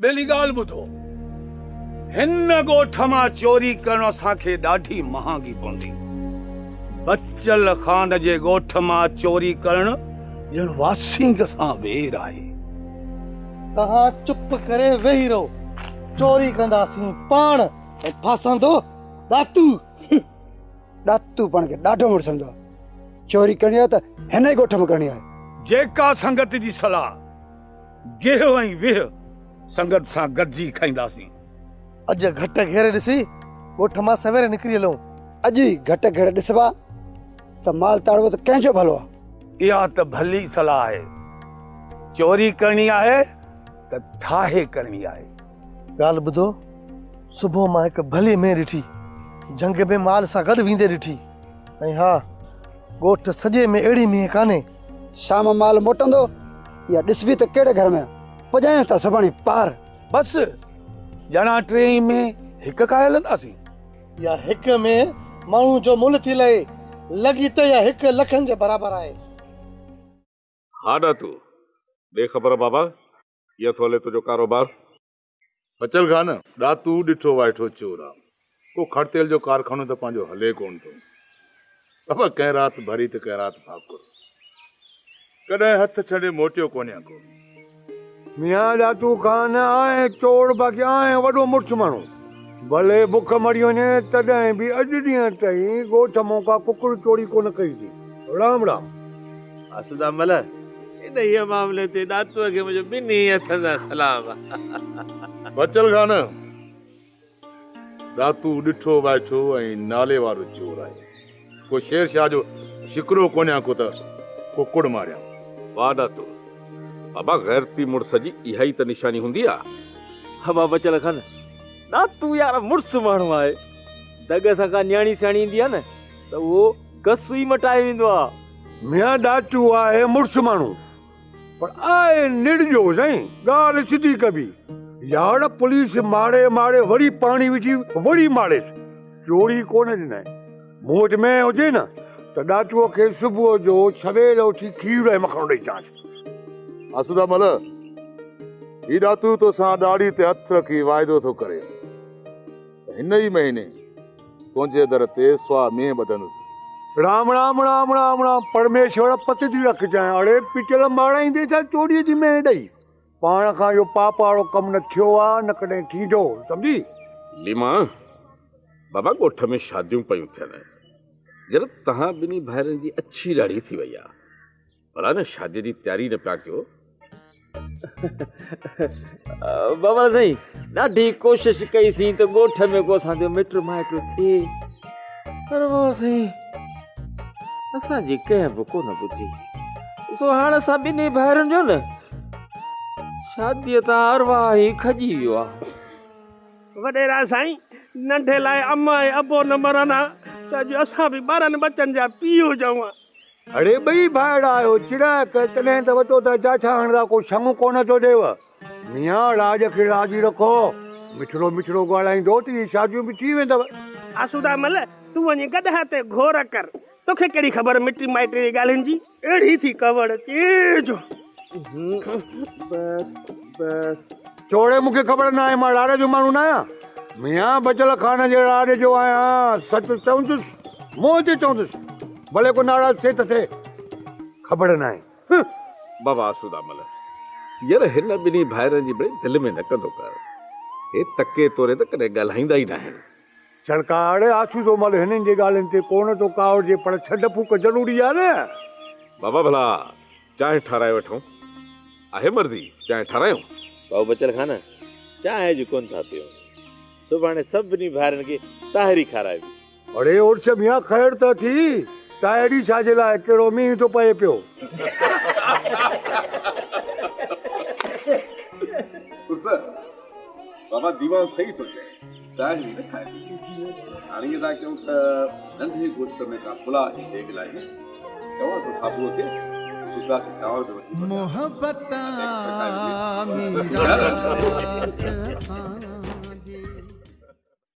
ॿिली ॻाल्हि ॿुधो, हिन ॻोठ मां चोरी करण असांखे ॾाढी महांगी पवंदी। बचल खान जे ॻोठ मां चोरी करण ॼण वासींग सां वेर आहे। तहां चुप करे वेही रहो, चोरी कंदासीं पाण ऐं फासंदो दातू। दातू पाण खे ॾाढो मुड़ सम्झो। चोरी करणी आहे त हिन ई ॻोठ में करणी आहे। जेका संगत जी सलाह गेह ऐं वेह संगत सां गॾिजी खाईंदासीं। अॼु घट घेरे ॾिसी ॻोठ मां सवेरे निकिरी हलूं। अॼु ई घट घेरे ॾिसबा त माल ताड़ो त कंहिंजो भलो आहे। इहा त भली सलाह आहे। चोरी करणी आहे त ठाहे करणी आहे। ॻाल्हि ॿुधो, सुबुह मां हिकु भली में ॾिठी, जंग में माल सां गॾु वेंदे ॾिठी। ऐं हा, ॻोठ सॼे में अहिड़ी मींहं कान्हे। शाम माल मोटंदो या ॾिसबी त कहिड़े घर में पुॼायूं था सुभाणे पार। बस ॼणा टे में हिकु खाए हलंदासीं। या हिकु में माण्हू जो मुल थी लहे, लॻी त या 1 लखनि जे बराबरि आहे। हा दातू, बेख़बर बाबा, ये तो हले तुझो कारोबार। बचल खान, दातू ॾिठो वाइठो चोर आहे। को खड़तेल जो कारखानो त पंहिंजो हले कोन थो। बाबा कंहिं राति भरी त कंहिं राति भाकुर, कॾहिं हथ छॾे मोटियो कोन्हे को। मियां दातू खान आहे चोर, बाक़ी आहे वॾो मुर्छ माण्हू। भले बुख मरी वञे तॾहिं बि अॼु ॾींहं ताईं ॻोठ मां का कुकुड़ चोरी कोन कई थी। राम राम। आसुदा मल, इन ये मामले ते दातू के मुझे बिनी हथन सां सलाम। बचल खान, दातू ॾिठो वाइठो ऐं नाले वारो चोर आहे। को शेरशाह जो शिकरो कोन्हे को त कुकुड़ मारिया। वाह दातू, बाबा गैरती मुड़स जी इहा ई त निशानी हूंदी आहे। हवा बचल खान, दातू यार मुड़स माण्हू आहे। दग सां का न्याणी सियाणी ईंदी आहे न त उहो कस ई मटाए वेंदो आहे। मियां दातू आहे मुड़स माण्हू, पर आहे निड़जो साईं। ॻाल्हि सिधी कबी, यार पुलिस मारे मारे वरी पाणी विझी वरी मारेसि, चोरी कोन ॾिनई। मूं वटि में हुजे न त दातूअ खे सुबुह जो सवेल उथी खीर ऐं मखण ॾेई चांसि। आसुदा मल, ही दातू तो सां ॾाढ़ी ते हथ रखी वाइदो थो करे, हिन ई महीने तुंहिंजे दर ते स्वा में बदंदुसि। राम राम राम राम राम। परमेश्वर पत थी रखजांइ। अड़े पिचल माराईंदे छा चोरीअ जी में ॾेई। पाण खां इहो पाप वारो कमु न थियो आहे, न कॾहिं थींदो, सम्झी। लीमा, बाबा ॻोठ में शादियूं पयूं थियनि। जरा तव्हां ॿिन्ही भाइरनि जी अच्छी ॾाढ़ी थी वई आहे, भला न शादीअ जी तयारी न पिया कयो। बाबा साईं, ॾाढी कोशिशि कईसीं त ॻोठ में को असांजो मिट माइट थिए, पर बाबा साईं असांजी कंहिं बि कोन ॿुधी। ॾिसो हाणे असां ॿिन्ही भाइरनि जो न शादीअ तां अरवाह ई खजी वियो आहे। वॾेरा साईं, नंढे लाइ अम्मा ऐं अबो न मरनि हा त अॼु असां बि ॿारनि बचनि जा पीउ हुजऊं। अड़े ॿई भाइर आहियो, चिड़ाक तॾहिं त वठो त चाचा हणंदा, को शंग कोन थो ॾेव। मियां राज खे राजी रखो, मिठड़ो मिठड़ो ॻाल्हाईंदो त इहे शादियूं बि थी वेंदव। आसूदा मल, तूं वञी गॾा ते घोर कर। तोखे कहिड़ी ख़बर मिटी माइट जी ॻाल्हियुनि जी? अहिड़ी थी कवड़ तेज। बस बस, चोरे मूंखे ख़बर न आहे, मां राड़े जो माण्हू न आहियां। मियां बचल खान जे राड़े जो आहियां। सच चवंदुसि, मुंहं ते चवंदुसि, भले को नाराज़ थिए त थिए, ख़बर न आहे। बाबा आसूदा मल, यार हिन ॿिन्ही भाइरनि जी बड़े दिलि में न कंदो कर। हे तके तोरे त कॾहिं ॻाल्हाईंदा ई न आहिनि। सरकार आसूदो मल हिननि जे ॻाल्हियुनि ते कोन थो कावड़जे, पर छॾ फूक ज़रूरी आहे न। बाबा भला चांहि ठाराए वठूं, आहे मर्ज़ी चांहि ठारायूं? बाबू बचल खान, चांहि जो कोन था पियो, सुभाणे सभिनी भाइरनि खे ताहिरी खाराइबी। अड़े उर्स मियां ख़ैर त थी, ताहिरी छाजे लाइ, कहिड़ो मींहुं थो पए पियो। बाबा दीवान सही थो चए, चांहि न खाए। हाणे इहे था कयूं त नंढे ॻोठ में का फुला जी देग लाइ चवां थो साबुअ खे मोहब्बत